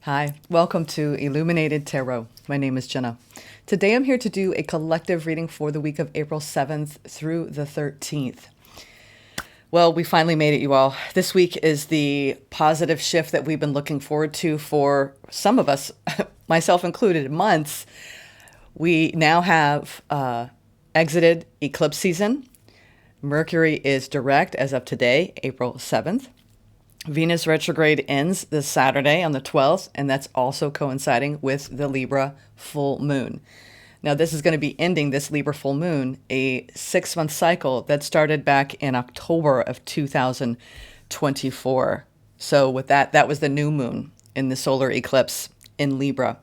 Hi, welcome to Illuminated Tarot. My name is Jenna. Today I'm here to do a collective reading for the week of April 7th through the 13th. Well, we finally made it, you all. This week is the positive shift that we've been looking forward to for some of us, myself included, months. We now have exited eclipse season. Mercury is direct as of today, April 7th. Venus retrograde ends this Saturday on the 12th, and that's also coinciding with the Libra full moon. Now, this is going to be ending this Libra full moon, a 6-month cycle that started back in October of 2024. So with that, that was the new moon in the solar eclipse in Libra.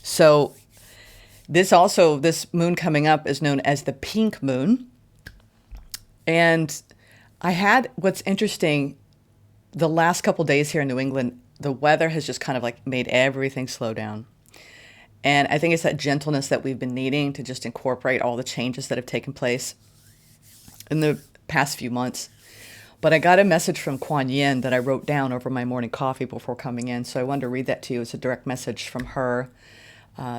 So this moon coming up is known as the pink moon. And what's interesting, the last couple days here in New England, the weather has just kind of like made everything slow down. And I think it's that gentleness that we've been needing to just incorporate all the changes that have taken place in the past few months. But I got a message from Kuan Yin that I wrote down over my morning coffee before coming in. So I wanted to read that to you. It's a direct message from her.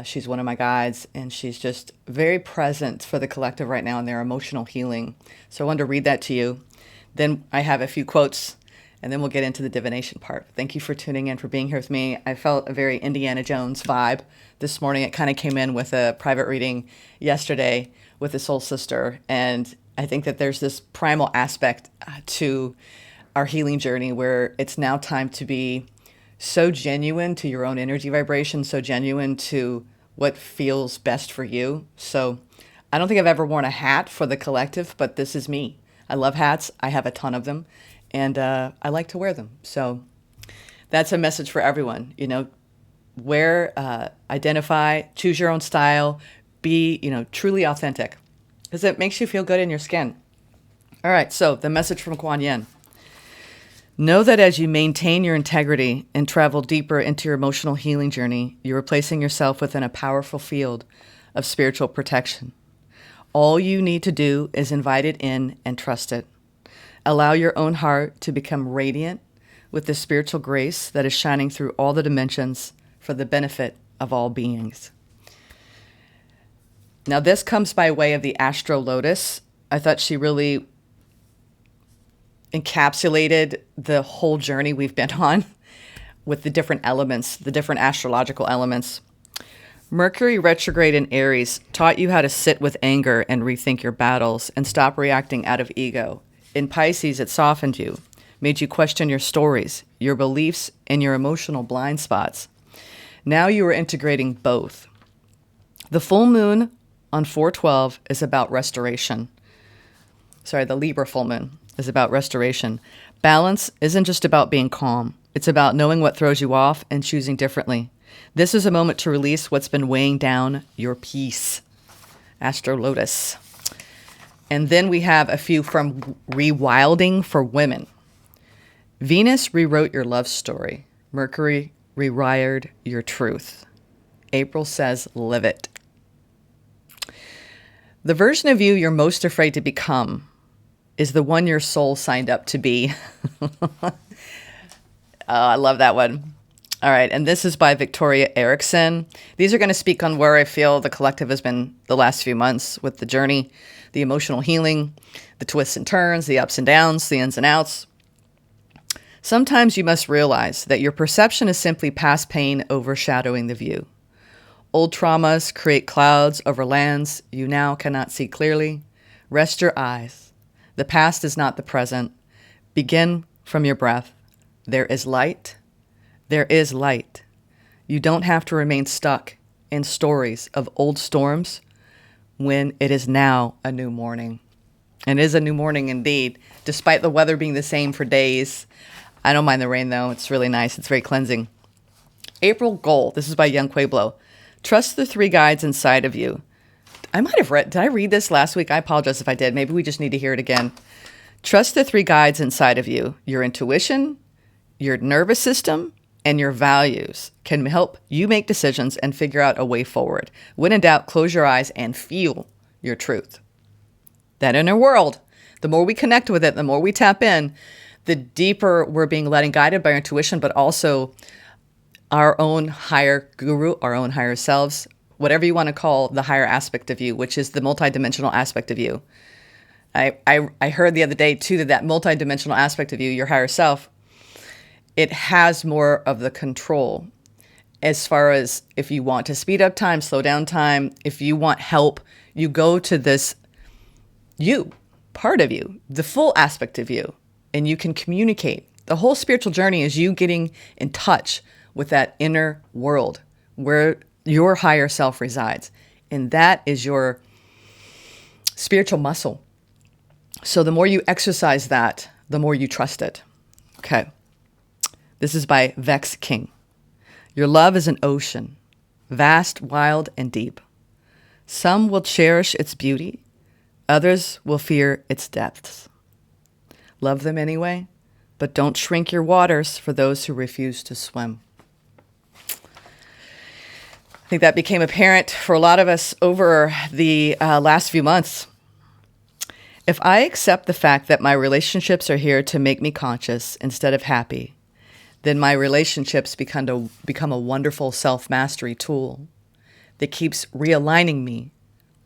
She's one of my guides, and she's just very present for the collective right now in their emotional healing. So I wanted to read that to you. Then I have a few quotes, and then we'll get into the divination part. Thank you for tuning in, for being here with me. I felt a very Indiana Jones vibe this morning. It kind of came in with a private reading yesterday with a soul sister. And I think that there's this primal aspect to our healing journey where it's now time to be so genuine to your own energy vibration, so genuine to what feels best for you. So I don't think I've ever worn a hat for the collective, but this is me. I love hats. I have a ton of them. And I like to wear them. So that's a message for everyone. Wear, identify, choose your own style, be, truly authentic, because it makes you feel good in your skin. All right. So the message from Kuan Yin. Know that as you maintain your integrity and travel deeper into your emotional healing journey, you are placing yourself within a powerful field of spiritual protection. All you need to do is invite it in and trust it. Allow your own heart to become radiant with the spiritual grace that is shining through all the dimensions for the benefit of all beings. Now, this comes by way of the Astro-Lotus. I thought she really encapsulated the whole journey we've been on with the different elements, the different astrological elements. Mercury retrograde in Aries taught you how to sit with anger and rethink your battles and stop reacting out of ego. In Pisces, it softened you, made you question your stories, your beliefs, and your emotional blind spots. Now you are integrating both. The full moon on 4/12 is about restoration. The Libra full moon is about restoration. Balance isn't just about being calm. It's about knowing what throws you off and choosing differently. This is a moment to release what's been weighing down your peace. Astro-Lotus. And then we have a few from Rewilding for Women. Venus rewrote your love story. Mercury rewired your truth. April says, live it. The version of you you're most afraid to become is the one your soul signed up to be. Oh, I love that one. All right, and this is by Victoria Erickson. These are going to speak on where I feel the collective has been the last few months with the journey, the emotional healing, the twists and turns, the ups and downs, the ins and outs. Sometimes you must realize that your perception is simply past pain overshadowing the view. Old traumas create clouds over lands you now cannot see clearly. Rest your eyes. The past is not the present. Begin from your breath. There is light. There is light. You don't have to remain stuck in stories of old storms when it is now a new morning. And it is a new morning indeed, despite the weather being the same for days. I don't mind the rain, though. It's really nice. It's very cleansing. April goal. This is by Young Pueblo. Trust the 3 guides inside of you. Did I read this last week? I apologize if I did. Maybe we just need to hear it again. Trust the 3 guides inside of you. Your intuition, your nervous system, and your values can help you make decisions and figure out a way forward. When in doubt, close your eyes and feel your truth. That inner world, the more we connect with it, the more we tap in, the deeper we're being led and guided by our intuition, but also our own higher guru, our own higher selves, whatever you want to call the higher aspect of you, which is the multidimensional aspect of you. I heard the other day too that multidimensional aspect of you, your higher self, it has more of the control as far as if you want to speed up time, slow down time, if you want help, you go to this you, part of you, the full aspect of you, and you can communicate. The whole spiritual journey is you getting in touch with that inner world where your higher self resides. And that is your spiritual muscle. So the more you exercise that, the more you trust it. Okay. This is by Vex King. Your love is an ocean, vast, wild, and deep. Some will cherish its beauty. Others will fear its depths. Love them anyway, but don't shrink your waters for those who refuse to swim. I think that became apparent for a lot of us over the last few months. If I accept the fact that my relationships are here to make me conscious instead of happy, then my relationships become a wonderful self-mastery tool that keeps realigning me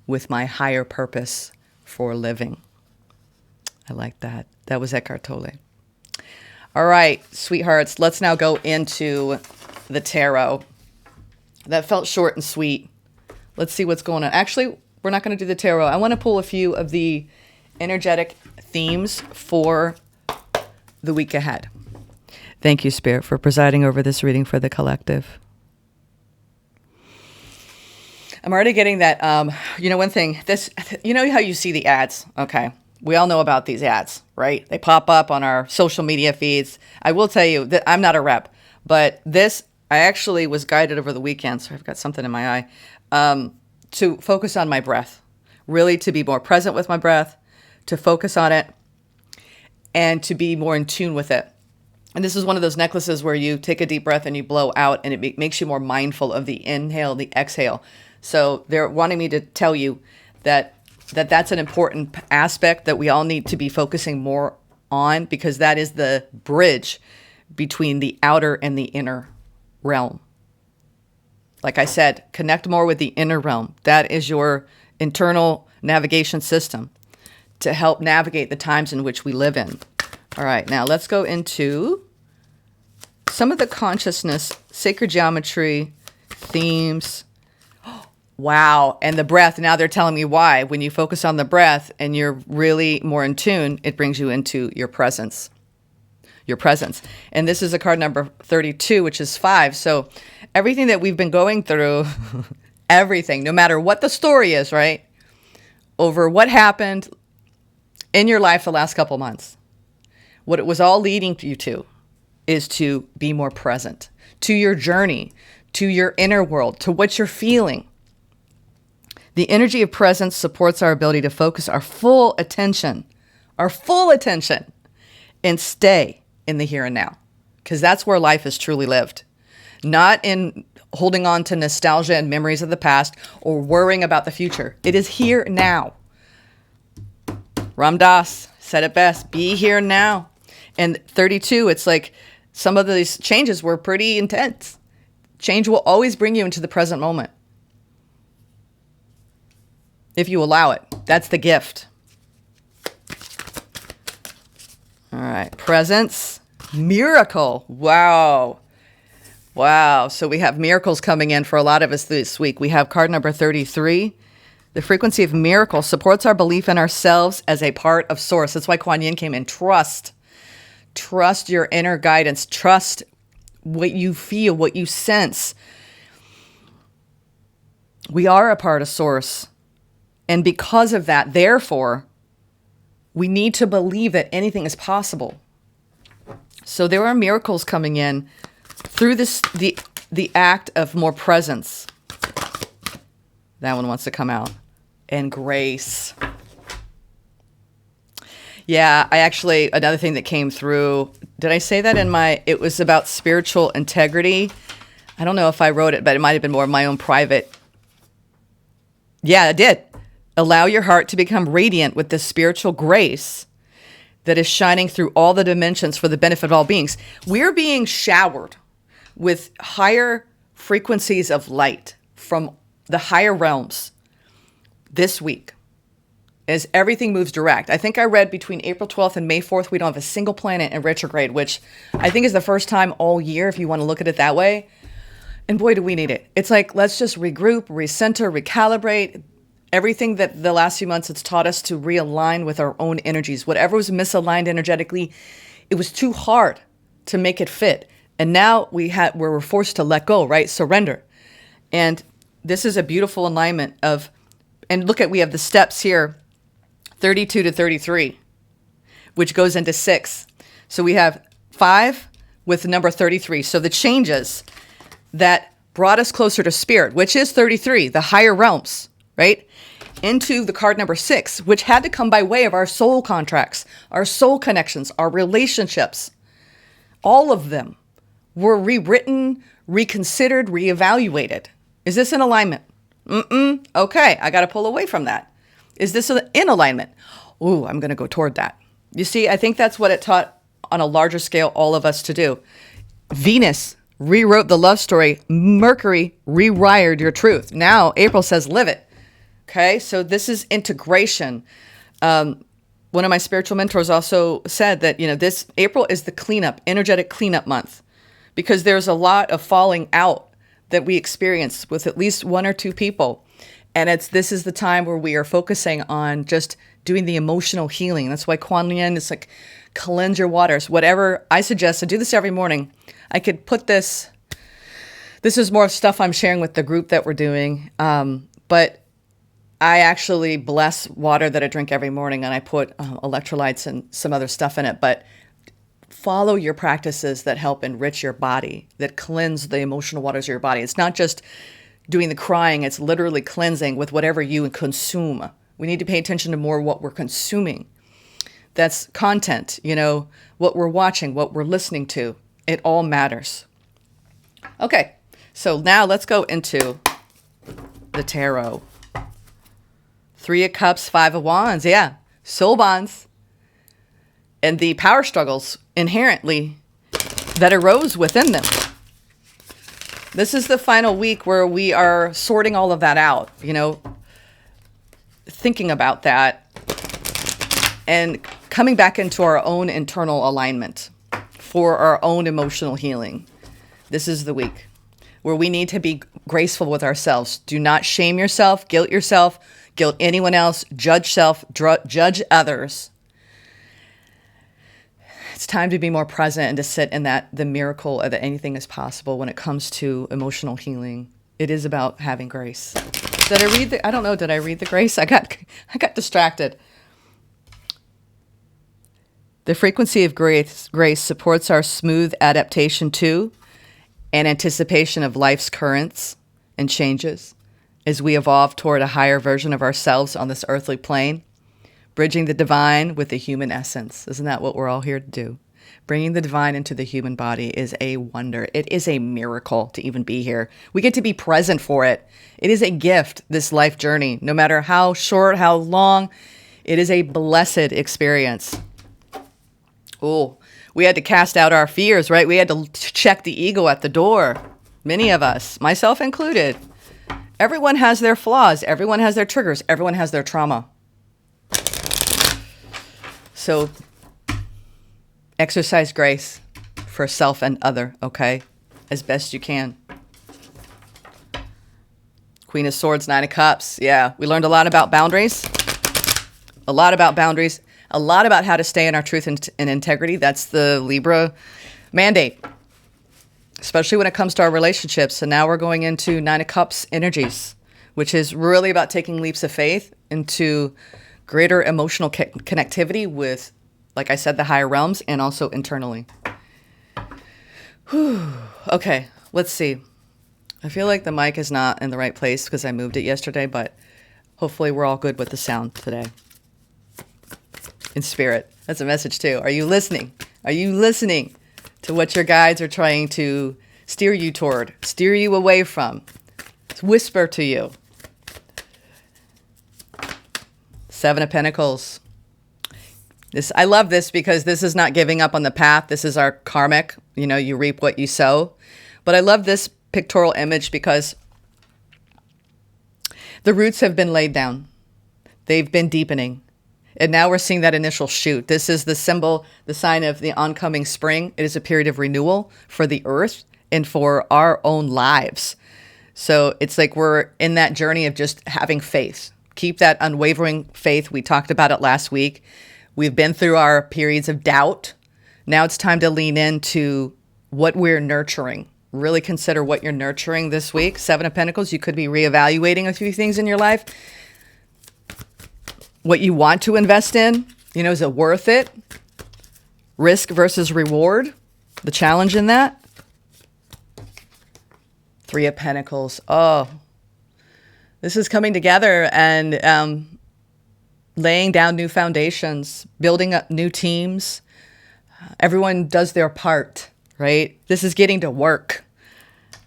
with my higher purpose for living. I like that. That was Eckhart Tolle. All right, sweethearts, let's now go into the tarot. That felt short and sweet. Let's see what's going on. Actually, we're not going to do the tarot. I want to pull a few of the energetic themes for the week ahead. Thank you, Spirit, for presiding over this reading for the collective. I'm already getting that, one thing, you know how you see the ads? Okay. We all know about these ads, right? They pop up on our social media feeds. I will tell you that I'm not a rep, but this, I actually was guided over the weekend, so I've got something in my eye, to focus on my breath, really to be more present with my breath, to focus on it, and to be more in tune with it. And this is one of those necklaces where you take a deep breath and you blow out, and it makes you more mindful of the inhale, the exhale. So they're wanting me to tell you that's an important aspect that we all need to be focusing more on, because that is the bridge between the outer and the inner realm. Like I said, connect more with the inner realm. That is your internal navigation system to help navigate the times in which we live in. All right, now let's go into some of the consciousness, sacred geometry, themes. Wow, and the breath. Now they're telling me why. When you focus on the breath and you're really more in tune, it brings you into your presence. Your presence. And this is a card number 32, which is 5. So everything that we've been going through, everything, no matter what the story is, right? Over what happened in your life the last couple months, what it was all leading you to is to be more present to your journey, to your inner world, to what you're feeling. The energy of presence supports our ability to focus our full attention, and stay in the here and now, because that's where life is truly lived. Not in holding on to nostalgia and memories of the past or worrying about the future. It is here now. Ram Dass said it best, be here now. And 32, it's like some of these changes were pretty intense. Change will always bring you into the present moment, if you allow it. That's the gift. All right. Presence. Miracle. Wow. Wow. So we have miracles coming in for a lot of us this week. We have card number 33. The frequency of miracle supports our belief in ourselves as a part of source. That's why Kuan Yin came in. Trust. Trust your inner guidance. Trust what you feel, what you sense. We are a part of source. And because of that, therefore, we need to believe that anything is possible. So there are miracles coming in through this, the act of more presence. That one wants to come out. And grace. Yeah, another thing that came through, did I say that it was about spiritual integrity? I don't know if I wrote it, but it might have been more of my own private. Yeah, I did. Allow your heart to become radiant with the spiritual grace that is shining through all the dimensions for the benefit of all beings. We're being showered with higher frequencies of light from the higher realms this week as everything moves direct. I think I read between April 12th and May 4th, we don't have a single planet in retrograde, which I think is the first time all year, if you want to look at it that way. And boy, do we need it. It's like, let's just regroup, recenter, recalibrate. Everything that the last few months has taught us to realign with our own energies. Whatever was misaligned energetically, it was too hard to make it fit. And now we were forced to let go, right? Surrender. And this is a beautiful alignment of, and look at, we have the steps here, 32 to 33, which goes into 6. So we have 5 with the number 33. So the changes that brought us closer to spirit, which is 33, the higher realms, right? Into the card number 6, which had to come by way of our soul contracts, our soul connections, our relationships. All of them were rewritten, reconsidered, reevaluated. Is this in alignment? Okay, I got to pull away from that. Is this in alignment? Ooh, I'm going to go toward that. You see, I think that's what it taught on a larger scale all of us to do. Venus rewrote the love story. Mercury rewired your truth. Now, April says, live it. Okay, so this is integration. One of my spiritual mentors also said that, this April is the cleanup, energetic cleanup month, because there's a lot of falling out that we experience with at least one or two people. And this is the time where we are focusing on just doing the emotional healing. That's why Kuan Yin is like, cleanse your waters. Whatever I suggest, I do this every morning. I could put this is more stuff I'm sharing with the group that we're doing. But I actually bless water that I drink every morning, and I put electrolytes and some other stuff in it. But follow your practices that help enrich your body, that cleanse the emotional waters of your body. It's not just doing the crying. It's literally cleansing with whatever you consume. We need to pay attention to more what we're consuming. That's content, what we're watching, what we're listening to. It all matters. Okay, so now let's go into the tarot. 3 of Cups, 5 of Wands. Yeah, soul bonds. And the power struggles inherently that arose within them. This is the final week where we are sorting all of that out, thinking about that and coming back into our own internal alignment for our own emotional healing. This is the week where we need to be graceful with ourselves. Do not shame yourself, guilt anyone else, judge self, judge others. It's time to be more present and to sit in the miracle of that anything is possible when it comes to emotional healing. It is about having grace. Did I read the grace? I got distracted. The frequency of grace supports our smooth adaptation to and anticipation of life's currents and changes as we evolve toward a higher version of ourselves on this earthly plane, bridging the divine with the human essence. Isn't that what we're all here to do? Bringing the divine into the human body is a wonder. It is a miracle to even be here. We get to be present for it. It is a gift, this life journey. No matter how short, how long, it is a blessed experience. Oh, we had to cast out our fears, right? We had to check the ego at the door. Many of us, myself included. Everyone has their flaws. Everyone has their triggers. Everyone has their trauma. So exercise grace for self and other, okay? As best you can. Queen of Swords, 9 of Cups. Yeah, we learned a lot about boundaries. A lot about how to stay in our truth and integrity. That's the Libra mandate, especially when it comes to our relationships. And now we're going into 9 of Cups energies, which is really about taking leaps of faith into greater emotional connectivity with, like I said, the higher realms and also internally. Whew. Okay, let's see. I feel like the mic is not in the right place because I moved it yesterday, but hopefully we're all good with the sound today. In spirit. That's a message too. Are you listening? Are you listening to what your guides are trying to steer you toward, steer you away from, whisper to you? 7 of Pentacles. I love this because this is not giving up on the path. This is our karmic. You reap what you sow. But I love this pictorial image because the roots have been laid down. They've been deepening. And now we're seeing that initial shoot. This is the symbol, the sign of the oncoming spring. It is a period of renewal for the earth and for our own lives. So it's like we're in that journey of just having faith. Keep that unwavering faith. We talked about it last week. We've been through our periods of doubt. Now it's time to lean into what we're nurturing. Really consider what you're nurturing this week. Seven of Pentacles, you could be reevaluating a few things in your life. What you want to invest in, is it worth it? Risk versus reward, the challenge in that. Three of Pentacles. Oh, this is coming together and laying down new foundations, building up new teams. Everyone does their part, right? This is getting to work.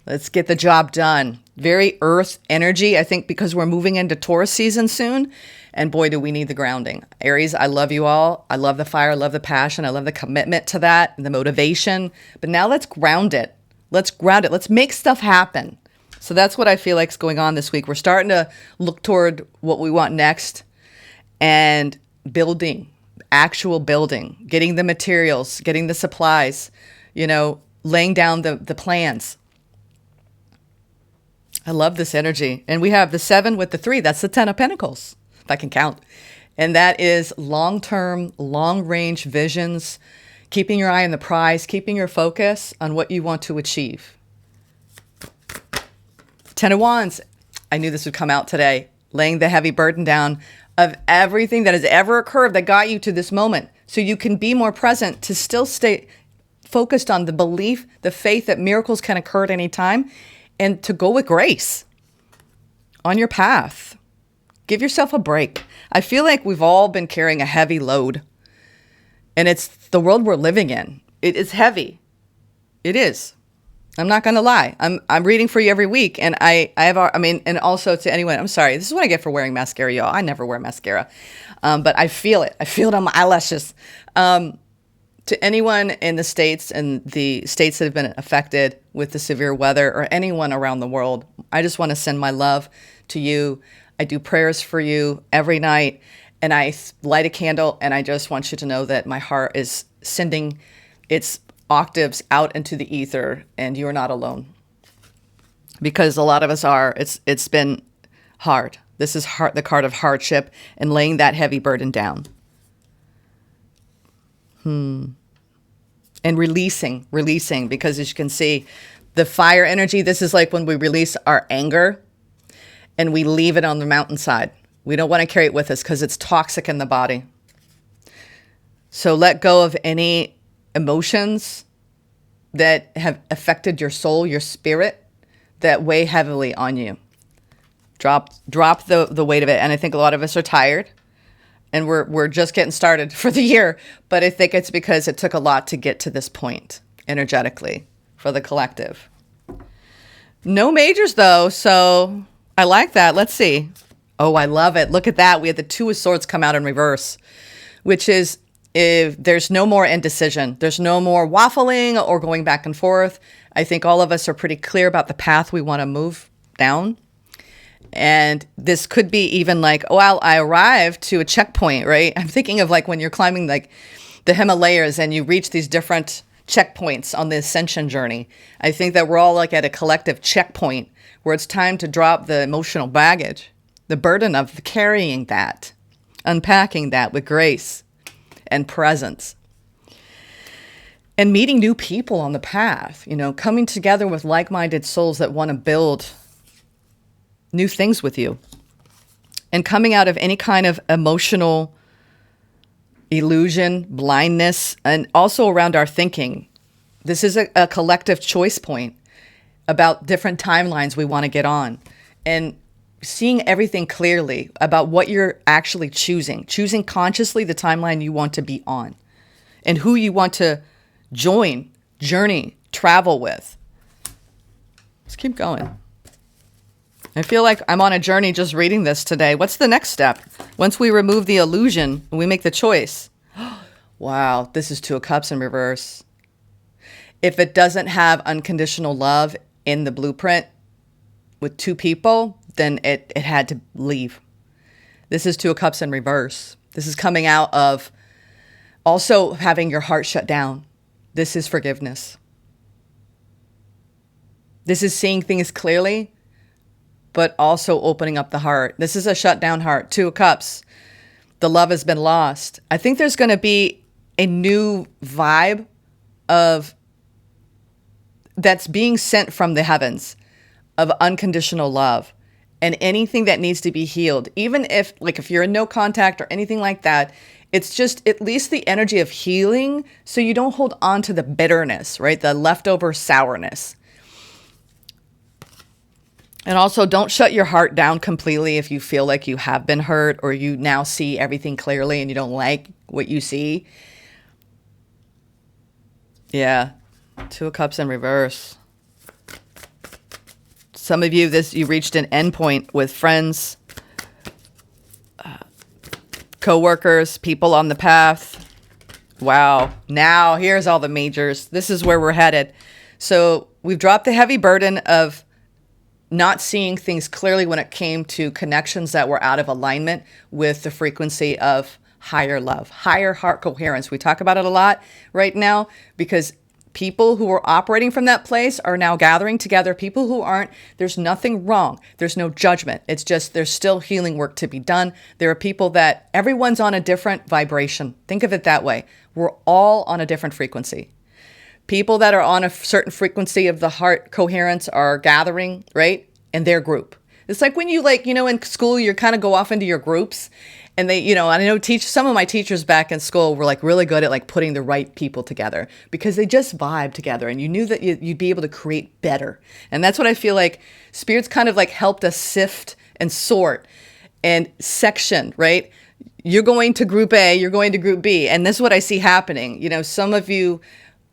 Let's get the job done. Very earth energy, I think, because we're moving into Taurus season soon. And boy, do we need the grounding. Aries, I love you all. I love the fire. I love the passion. I love the commitment to that and the motivation. But now let's ground it. Let's ground it. Let's make stuff happen. So that's what I feel like is going on this week. We're starting to look toward what we want next and building, actual building, getting the materials, getting the supplies, laying down the plans. I love this energy. And we have the 7 with the 3. That's the 10 of Pentacles, if I can count. And that is long-term, long-range visions, keeping your eye on the prize, keeping your focus on what you want to achieve. 10 of Wands. I knew this would come out today. Laying the heavy burden down of everything that has ever occurred that got you to this moment. So you can be more present to still stay focused on the belief, the faith that miracles can occur at any time, and to go with grace on your path. Give yourself a break. I feel like we've all been carrying a heavy load, and it's the world we're living in. It is heavy. It is. I'm not going to lie. I'm reading for you every week, and and also to anyone, I'm sorry. This is what I get for wearing mascara, y'all. I never wear mascara, but I feel it. I feel it on my eyelashes. To anyone in the States and the states that have been affected with the severe weather, or anyone around the world, I just want to send my love to you. I do prayers for you every night, and I light a candle, and I just want you to know that my heart is sending its octaves out into the ether, and you're not alone. Because a lot of us are. It's been hard. This is the card of hardship and laying that heavy burden down. And releasing, because as you can see, the fire energy, this is like when we release our anger and we leave it on the mountainside. We don't want to carry it with us because it's toxic in the body. So let go of any emotions that have affected your soul, your spirit, that weigh heavily on you. Drop the weight of it. And I think a lot of us are tired. And we're just getting started for the year. But I think it's because it took a lot to get to this point energetically for the collective. No majors, though, so I like that. Let's see. Oh, I love it. Look at that. We had the 2 of Swords come out in reverse, which is if there's no more indecision. There's no more waffling or going back and forth. I think all of us are pretty clear about the path we want to move down. And this could be even like, well, I arrived to a checkpoint, right? I'm thinking of like when you're climbing like the Himalayas and you reach these different checkpoints on the ascension journey. I think that we're all like at a collective checkpoint where it's time to drop the emotional baggage, the burden of carrying that, unpacking that with grace and presence. And meeting new people on the path, coming together with like-minded souls that want to build new things with you, and coming out of any kind of emotional illusion, blindness, and also around our thinking. This is a collective choice point about different timelines we want to get on, and seeing everything clearly about what you're actually choosing consciously the timeline you want to be on, and who you want to join, journey, travel with. Let's keep going. I feel like I'm on a journey just reading this today. What's the next step? Once we remove the illusion and we make the choice. Wow, this is 2 of Cups in reverse. if it doesn't have unconditional love in the blueprint with two people, then it had to leave. This is Two of Cups in reverse. This is coming out of also having your heart shut down. This is forgiveness. This is seeing things clearly, but also opening up the heart. This is a shut down heart. Two of Cups. The love has been lost. I think there's going to be a new vibe of that's being sent from the heavens of unconditional love and anything that needs to be healed. Even if you're in no contact or anything like that, it's just at least the energy of healing so you don't hold on to the bitterness, right? The leftover sourness. And also, don't shut your heart down completely if you feel like you have been hurt or you now see everything clearly and you don't like what you see. Yeah, Two of Cups in reverse. Some of you, you reached an endpoint with friends, co-workers, people on the path. Wow. Now, here's all the majors. This is where we're headed. So we've dropped the heavy burden of not seeing things clearly when it came to connections that were out of alignment with the frequency of higher love, higher heart coherence. We talk about it a lot right now because people who are operating from that place are now gathering together. People who aren't, there's nothing wrong. There's no judgment. It's just there's still healing work to be done. There are people that everyone's on a different vibration. Think of it that way. We're all on a different frequency. People that are on a certain frequency of the heart coherence are gathering, right? In their group. It's like when you in school, you kind of go off into your groups and they, I know some of my teachers back in school were really good at putting the right people together because they just vibe together and you knew that you'd be able to create better. And that's what I feel like Spirit's kind of helped us sift and sort and section, right? You're going to group A, you're going to group B. And this is what I see happening. Some of you,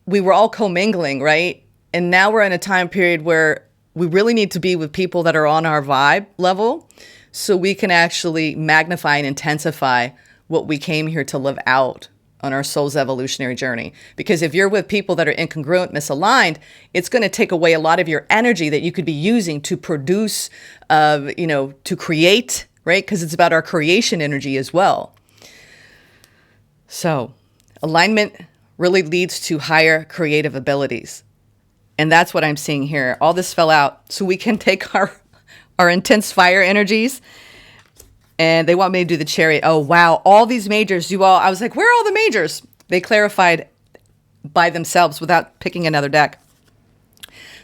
we were all commingling, right? And now we're in a time period where we really need to be with people that are on our vibe level so we can actually magnify and intensify what we came here to live out on our soul's evolutionary journey. Because if you're with people that are incongruent, misaligned, it's going to take away a lot of your energy that you could be using to produce, to create, right? Because it's about our creation energy as well. So alignment really leads to higher creative abilities. And that's what I'm seeing here. All this fell out so we can take our intense fire energies. And they want me to do the chariot. Oh, wow. All these majors, I was like, where are all the majors? They clarified by themselves without picking another deck.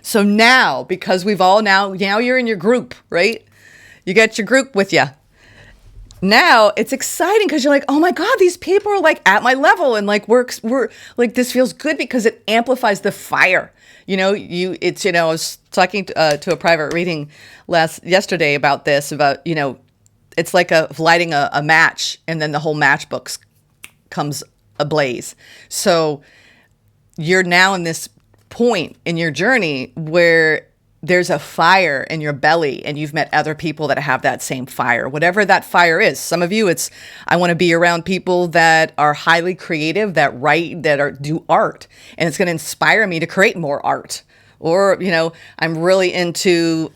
So now, because we've all now you're in your group, right? You got your group with you. Now it's exciting because you're like, oh my God, these people are at my level and we're this feels good because it amplifies the fire. I was talking to a private reading yesterday about this, it's like lighting a match and then the whole matchbook comes ablaze. So you're now in this point in your journey where there's a fire in your belly and you've met other people that have that same fire, whatever that fire is. Some of you, I want to be around people that are highly creative, that write, do art, and it's going to inspire me to create more art. Or, I'm really into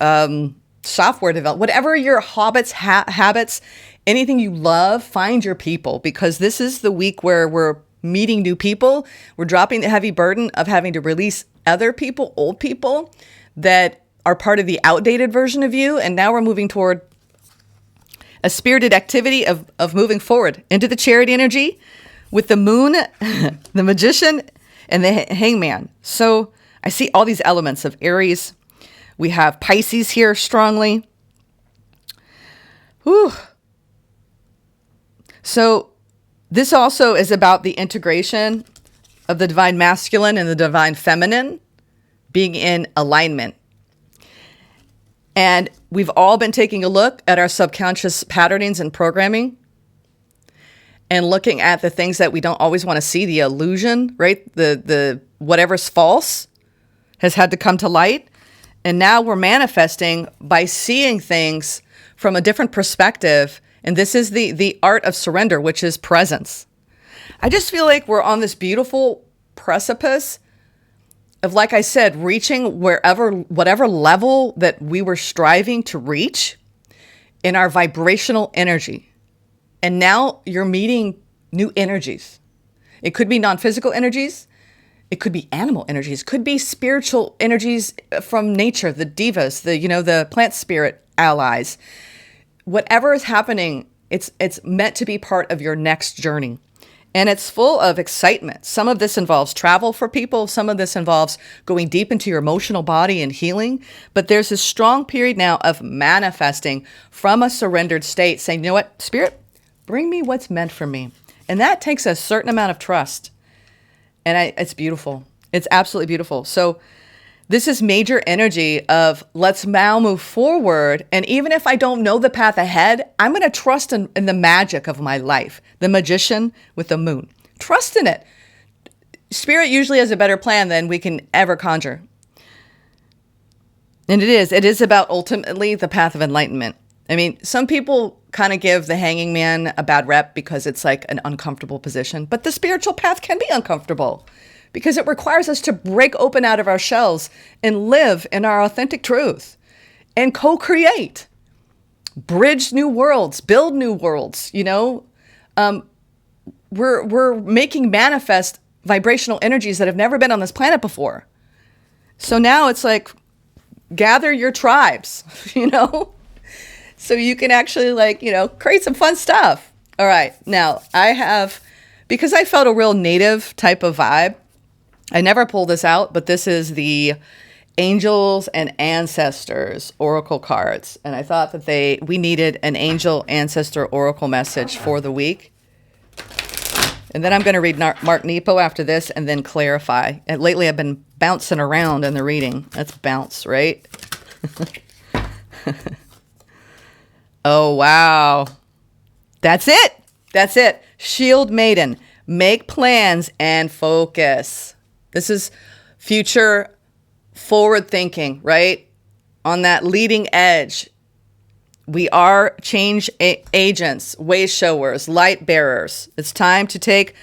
software development, whatever your habits, anything you love, find your people, because this is the week where we're meeting new people. We're dropping the heavy burden of having to release other people, old people, that are part of the outdated version of you. And now we're moving toward a spirited activity of moving forward into the chariot energy with the moon, the magician, and the hangman. So I see all these elements of Aries. We have Pisces here strongly. Whew. So this also is about the integration of the divine masculine and the divine feminine being in alignment. And we've all been taking a look at our subconscious patternings and programming and looking at the things that we don't always want to see, the illusion, right? The whatever's false has had to come to light. And now we're manifesting by seeing things from a different perspective. And this is the art of surrender, which is presence. I just feel like we're on this beautiful precipice like I said, reaching whatever level that we were striving to reach in our vibrational energy. And now you're meeting new energies. It could be non-physical energies. It could be animal energies. It could be spiritual energies from nature, the devas, the plant spirit allies. Whatever is happening, it's meant to be part of your next journey. And it's full of excitement. Some of this involves travel for people. Some of this involves going deep into your emotional body and healing. But there's a strong period now of manifesting from a surrendered state, saying, you know what, Spirit, bring me what's meant for me. And that takes a certain amount of trust. And it's beautiful. It's absolutely beautiful. So this is major energy of let's now move forward. And even if I don't know the path ahead, I'm going to trust in the magic of my life. The magician with the moon. Trust in it. Spirit usually has a better plan than we can ever conjure. And it is about ultimately the path of enlightenment. I mean, some people kind of give the hanging man a bad rep because it's like an uncomfortable position. But the spiritual path can be uncomfortable because it requires us to break open out of our shells and live in our authentic truth and co-create, bridge new worlds, build new worlds. We're making manifest vibrational energies that have never been on this planet before. So now it's like, gather your tribes, so you can actually create some fun stuff. All right. Now because I felt a real native type of vibe, I never pulled this out, but this is the Angels and Ancestors Oracle cards. And I thought that we needed an Angel Ancestor Oracle message for the week. And then I'm going to read Mark Nepo after this and then clarify. And lately I've been bouncing around in the reading. That's bounce, right? Oh, wow. That's it. Shield Maiden. Make plans and focus. This is future forward thinking, right? On that leading edge. We are change agents, way showers, light bearers. It's time to take,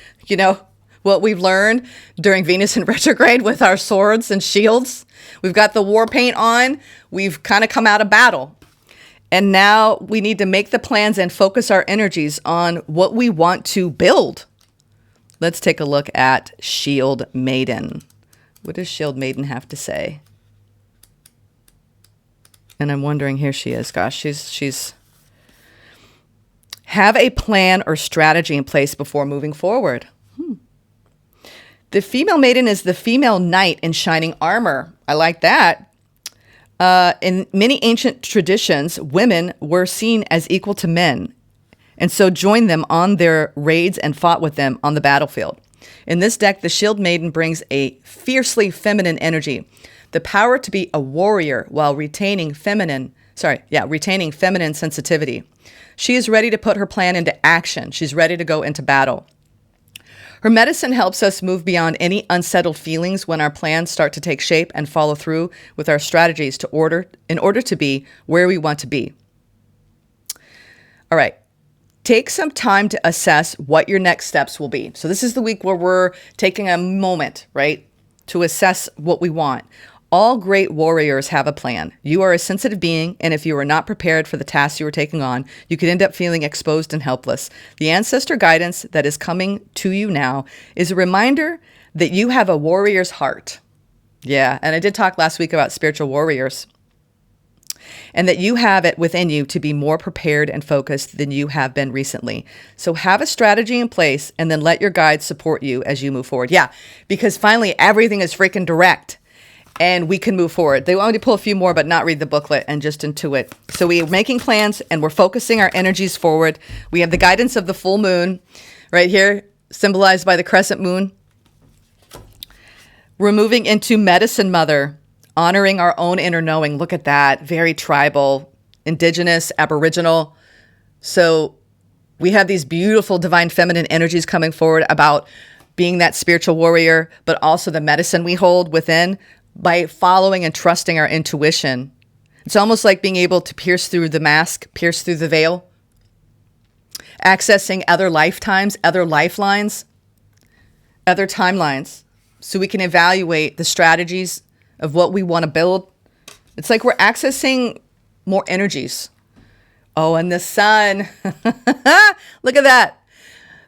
what we've learned during Venus in retrograde with our swords and shields. We've got the war paint on. We've kind of come out of battle. And now we need to make the plans and focus our energies on what we want to build. Let's take a look at Shield Maiden. What does Shield Maiden have to say? And I'm wondering, here she is. Gosh, she's have a plan or strategy in place before moving forward. The female maiden is the female knight in shining armor. I like that. In many ancient traditions, women were seen as equal to men, and so joined them on their raids and fought with them on the battlefield. In this deck, the Shield Maiden brings a fiercely feminine energy, the power to be a warrior while retaining feminine sensitivity. She is ready to put her plan into action. She's ready to go into battle. Her medicine helps us move beyond any unsettled feelings when our plans start to take shape and follow through with our strategies in order to be where we want to be. All right. Take some time to assess what your next steps will be. So this is the week where we're taking a moment, right, to assess what we want. All great warriors have a plan. You are a sensitive being, and if you are not prepared for the tasks you are taking on, you could end up feeling exposed and helpless. The ancestor guidance that is coming to you now is a reminder that you have a warrior's heart. Yeah, and I did talk last week about spiritual warriors. And that you have it within you to be more prepared and focused than you have been recently. So have a strategy in place and then let your guides support you as you move forward. Yeah, because finally everything is freaking direct. And we can move forward. They want me to pull a few more, but not read the booklet and just intuit. So we're making plans and we're focusing our energies forward. We have the guidance of the full moon right here, symbolized by the crescent moon. We're moving into Medicine Mother, honoring our own inner knowing. Look at that. Very tribal, indigenous, aboriginal. So we have these beautiful divine feminine energies coming forward about being that spiritual warrior, but also the medicine we hold within. By following and trusting our intuition. It's almost like being able to pierce through the mask, pierce through the veil, accessing other lifetimes, other lifelines, other timelines. so we can evaluate the strategies of what we want to build. It's like we're accessing more energies. Oh, and the sun. Look at that.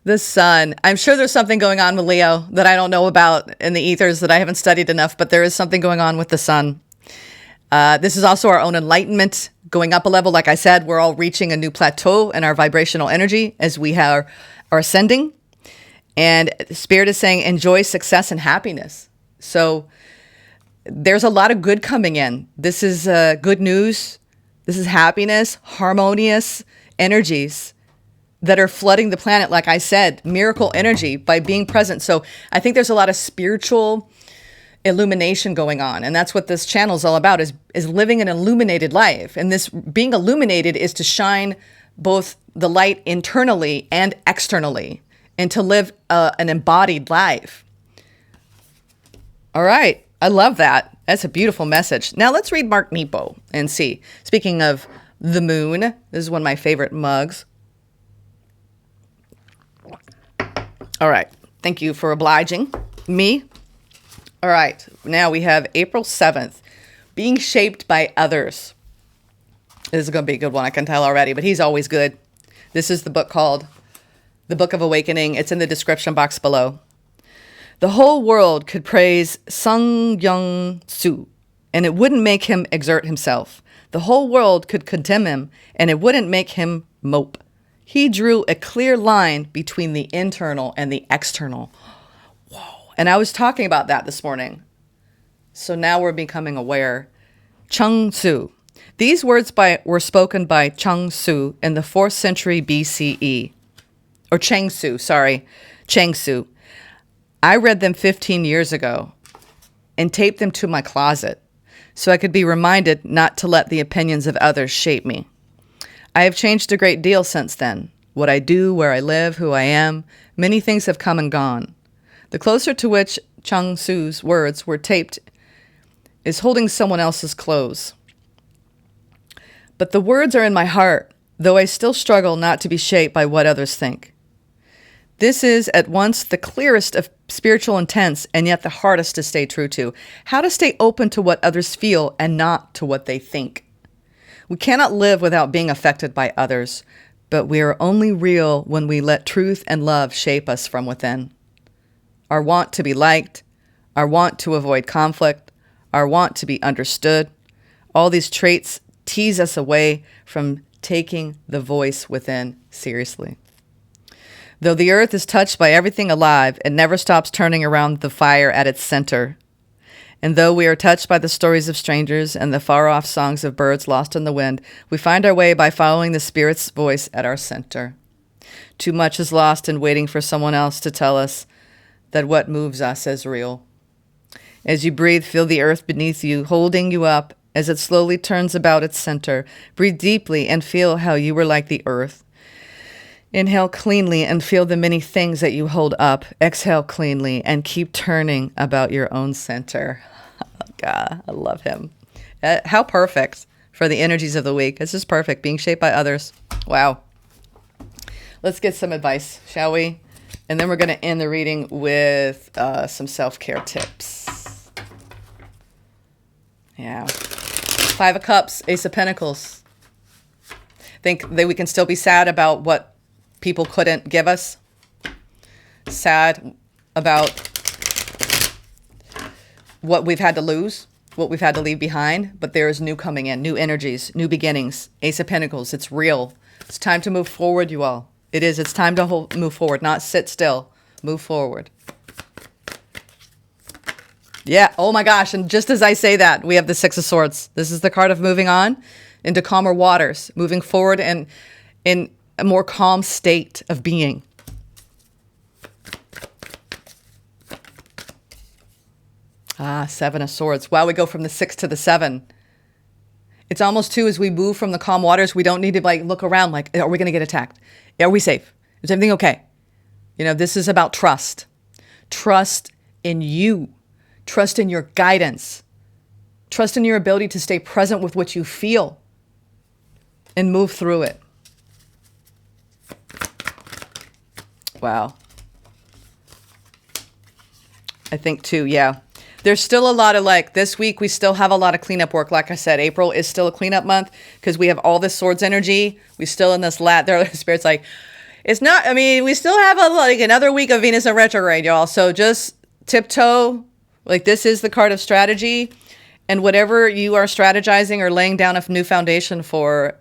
The sun. I'm sure there's something going on with Leo that I don't know about in the ethers that I haven't studied enough, but there is something going on with the sun. This is also our own enlightenment going up a level. Like I said, we're all reaching a new plateau in our vibrational energy as we are ascending. And Spirit is saying, enjoy success and happiness. So there's a lot of good coming in. This is good news. This is happiness, harmonious energies that are flooding the planet. Like I said, miracle energy by being present. So I think there's a lot of spiritual illumination going on. And that's what this channel is all about, is living an illuminated life. And this being illuminated is to shine both the light internally and externally, and to live an embodied life. All right. I love that. That's a beautiful message. Now let's read Mark Nepo and see. Speaking of the moon, this is one of my favorite mugs. All right. Thank you for obliging me. All right. Now we have April 7th, being shaped by others. This is going to be a good one. I can tell already, but he's always good. This is the book called The Book of Awakening. It's in the description box below. The whole world could praise Sung Young Soo, and it wouldn't make him exert himself. The whole world could condemn him, and it wouldn't make him mope. He drew a clear line between the internal and the external. Whoa. And I was talking about that this morning. So now we're becoming aware. Chung Su. These words were spoken by Chung Su in the 4th century BCE. Or Cheng Su, sorry. Cheng Su. I read them 15 years ago and taped them to my closet so I could be reminded not to let the opinions of others shape me. I have changed a great deal since then. What I do, where I live, who I am, many things have come and gone. The closer to which Chung Su's words were taped is holding someone else's clothes. But the words are in my heart, though I still struggle not to be shaped by what others think. This is at once the clearest of spiritual intents and yet the hardest to stay true to. How to stay open to what others feel and not to what they think. We cannot live without being affected by others, but we are only real when we let truth and love shape us from within. Our want to be liked, our want to avoid conflict, our want to be understood, all these traits tease us away from taking the voice within seriously. Though the earth is touched by everything alive, it never stops turning around the fire at its center. And though we are touched by the stories of strangers and the far-off songs of birds lost in the wind, we find our way by following the Spirit's voice at our center. Too much is lost in waiting for someone else to tell us that what moves us is real. As you breathe, feel the earth beneath you, holding you up as it slowly turns about its center. Breathe deeply and feel how you were like the earth. Inhale cleanly and feel the many things that you hold up. Exhale cleanly and keep turning about your own center. God, I love him. How perfect for the energies of the week. This is perfect. Being shaped by others. Wow. Let's get some advice, shall we? And then we're going to end the reading with some self-care tips. Yeah. 5 of Cups, Ace of Pentacles. Think that we can still be sad about what people couldn't give us. Sad about what we've had to lose, what we've had to leave behind. But there is new coming in, new energies, new beginnings. Ace of Pentacles, it's real. It's time to move forward, you all. It is. It's time to move forward, not sit still. Move forward. Yeah. Oh my gosh. And just as I say that, we have the 6 of Swords. This is the card of moving on into calmer waters, moving forward and in a more calm state of being. Ah, 7 of Swords. Wow, we go from the 6 to the 7. It's almost too, as we move from the calm waters, we don't need to look around like, are we going to get attacked? Are we safe? Is everything okay? You know, this is about trust. Trust in you. Trust in your guidance. Trust in your ability to stay present with what you feel and move through it. Wow. I think too, yeah. There's still a lot of like, this week we still have a lot of cleanup work. Like I said, April is still a cleanup month because we have all this swords energy. We still in this there are spirits like, it's not, I mean, we still have like another week of Venus in retrograde, y'all. So just tiptoe, like this is the card of strategy. And whatever you are strategizing or laying down a new foundation for,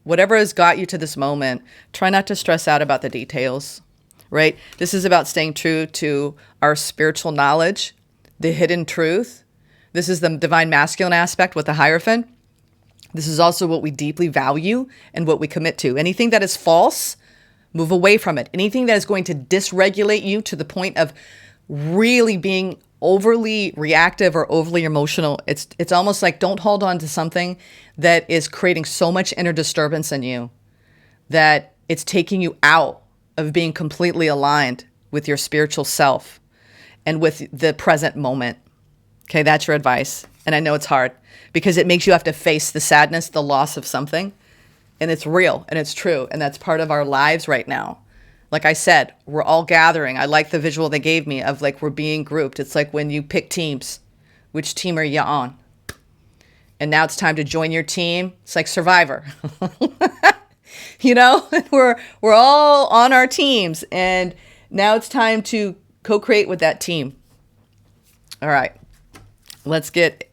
whatever has got you to this moment, try not to stress out about the details, right? This is about staying true to our spiritual knowledge, the hidden truth. This is the divine masculine aspect with the Hierophant. This is also what we deeply value and what we commit to. Anything that is false, move away from it. Anything that is going to dysregulate you to the point of really being overly reactive or overly emotional, it's almost like don't hold on to something that is creating so much inner disturbance in you that it's taking you out of being completely aligned with your spiritual self and with the present moment. Okay, that's your advice. And I know it's hard because it makes you have to face the sadness, the loss of something. And it's real and it's true. And that's part of our lives right now. Like I said, we're all gathering. I like the visual they gave me of like we're being grouped. It's like when you pick teams. Which team are you on? And now it's time to join your team. It's like Survivor. You know, we're all on our teams. And now it's time to co-create with that team. All right. Let's get,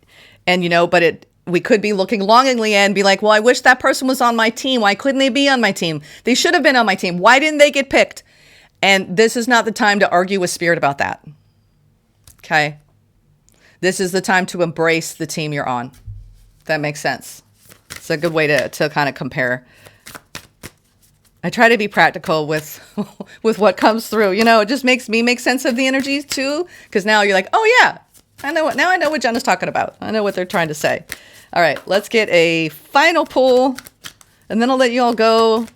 and you know, but we could be looking longingly and be like, well, I wish that person was on my team. Why couldn't they be on my team? They should have been on my team. Why didn't they get picked? And this is not the time to argue with spirit about that. Okay. This is the time to embrace the team you're on. If that makes sense. It's a good way to kind of compare. I try to be practical with what comes through. You know, it just makes me make sense of the energies too. Because now you're like, oh yeah, I know what Jenna's talking about. I know what they're trying to say. All right, let's get a final pull, and then I'll let you all go.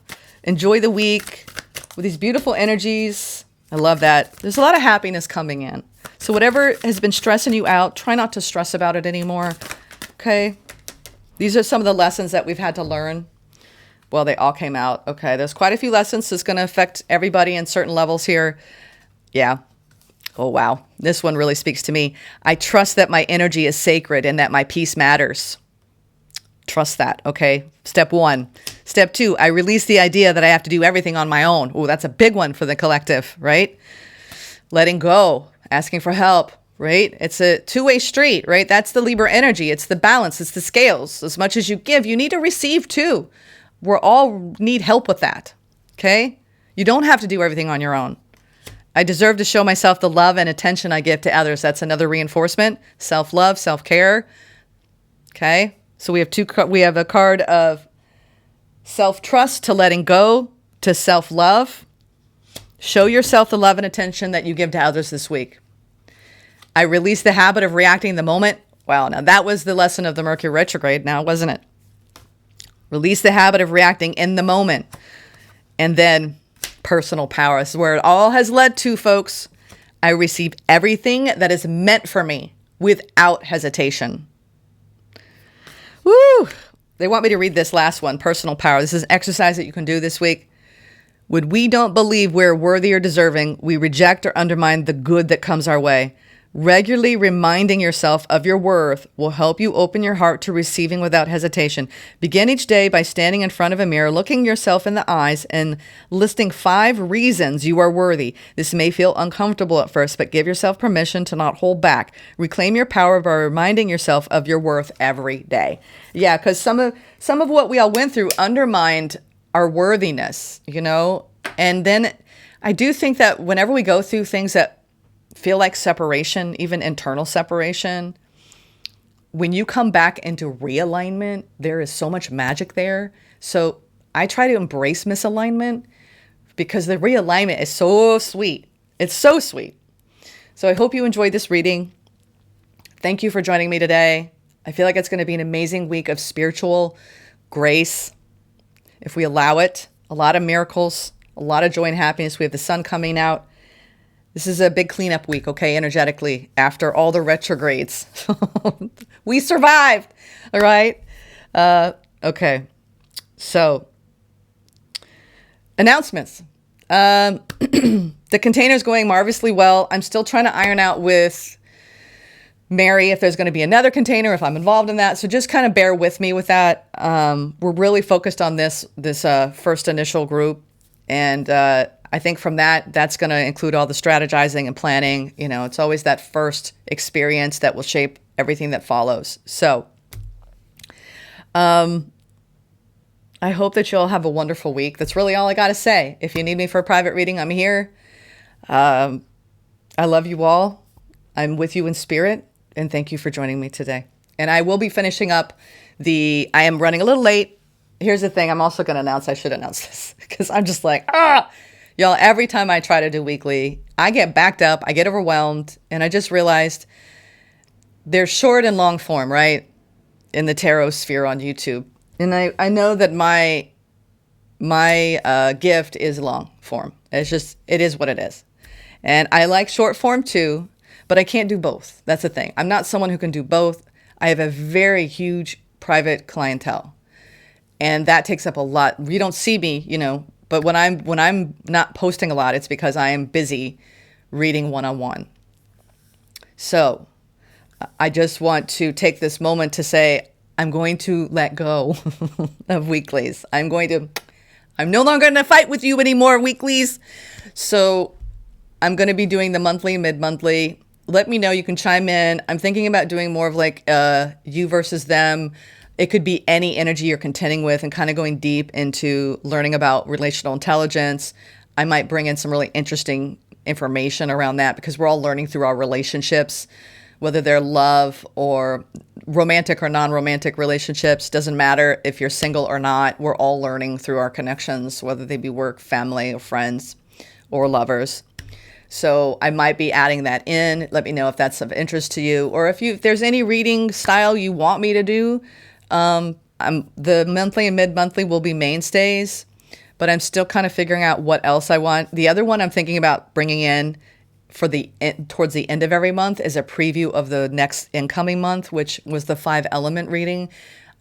Enjoy the week with these beautiful energies. I love that. There's a lot of happiness coming in. So whatever has been stressing you out, try not to stress about it anymore. Okay? These are some of the lessons that we've had to learn. Well, they all came out. Okay, there's quite a few lessons. It's going to affect everybody in certain levels here. Yeah. Oh, wow. This one really speaks to me. I trust that my energy is sacred and that my peace matters. Trust that. Okay. Step 1. Step 2, I release the idea that I have to do everything on my own. Oh, that's a big one for the collective, right? Letting go, asking for help, right? It's a two-way street, right? That's the Libra energy. It's the balance. It's the scales. As much as you give, you need to receive too. We all need help with that. Okay. You don't have to do everything on your own. I deserve to show myself the love and attention I give to others. That's another reinforcement. Self-love, self-care. Okay. So we have a card of self-trust to letting go, to self-love. Show yourself the love and attention that you give to others this week. I release the habit of reacting in the moment. Wow. Now that was the lesson of the Mercury retrograde now, wasn't it? Release the habit of reacting in the moment. And then personal power. This is where it all has led to, folks. I receive everything that is meant for me without hesitation. Woo! They want me to read this last one, personal power. This is an exercise that you can do this week. When we don't believe we're worthy or deserving, we reject or undermine the good that comes our way. Regularly reminding yourself of your worth will help you open your heart to receiving without hesitation. Begin each day by standing in front of a mirror, looking yourself in the eyes, and listing 5 reasons you are worthy. This may feel uncomfortable at first, but give yourself permission to not hold back. Reclaim your power by reminding yourself of your worth every day. Yeah, because some of what we all went through undermined our worthiness, you know? And then I do think that whenever we go through things that feel like separation, even internal separation, when you come back into realignment, there is so much magic there. So I try to embrace misalignment because the realignment is so sweet. It's so sweet. So I hope you enjoyed this reading. Thank you for joining me today. I feel like it's going to be an amazing week of spiritual grace. If we allow it, a lot of miracles, a lot of joy and happiness. We have the sun coming out. This is a big cleanup week, okay, energetically, after all the retrogrades. We survived, all right? Okay, so announcements. Don't The container's going marvelously well. I'm still trying to iron out with Mary if there's going to be another container, if I'm involved in that. So just kind of bear with me with that. We're really focused on this first initial group. And I think from that's going to include all the strategizing and planning. You know, it's always that first experience that will shape everything that follows. So I hope that you'll have a wonderful week. That's really all I got to say. If you need me for a private reading, I'm here. I love you all. I'm with you in spirit. And thank you for joining me today. And I will be finishing up I am running a little late. Here's the thing. I'm also going to announce, I should announce this because I'm just like, y'all, every time I try to do weekly, I get backed up, I get overwhelmed. And I just realized there's short and long form, right? In the tarot sphere on YouTube. And I know that my gift is long form. It is what it is. And I like short form too. But I can't do both. That's the thing. I'm not someone who can do both. I have a very huge private clientele. And that takes up a lot. You don't see me, you know, but when I'm not posting a lot, it's because I am busy reading one-on-one. So I just want to take this moment to say, I'm going to let go of weeklies. I'm no longer going to fight with you anymore, weeklies. So I'm going to be doing the monthly, mid-monthly. Let me know. You can chime in. I'm thinking about doing more of like you versus them. It could be any energy you're contending with and kind of going deep into learning about relational intelligence. I might bring in some really interesting information around that because we're all learning through our relationships, whether they're love or romantic or non-romantic relationships. Doesn't matter if you're single or not. We're all learning through our connections, whether they be work, family, or friends, or lovers. So I might be adding that in. Let me know if that's of interest to you, or if there's any reading style you want me to do. The monthly and mid-monthly will be mainstays, but I'm still kind of figuring out what else I want. The other one I'm thinking about bringing in towards the end of every month is a preview of the next incoming month, which was the 5-element reading.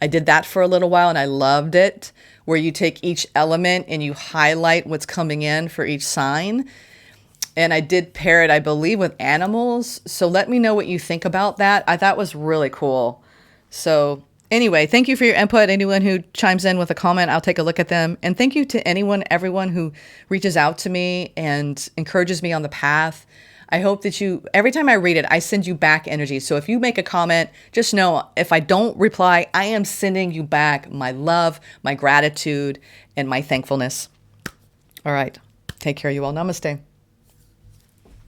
I did that for a little while and I loved it, where you take each element and you highlight what's coming in for each sign. And I did pair it, I believe, with animals. So let me know what you think about that. I thought was really cool. So anyway, thank you for your input. Anyone who chimes in with a comment, I'll take a look at them. And thank you to everyone who reaches out to me and encourages me on the path. I hope that every time I read it, I send you back energy. So if you make a comment, just know if I don't reply, I am sending you back my love, my gratitude, and my thankfulness. All right. Take care, you all. Namaste.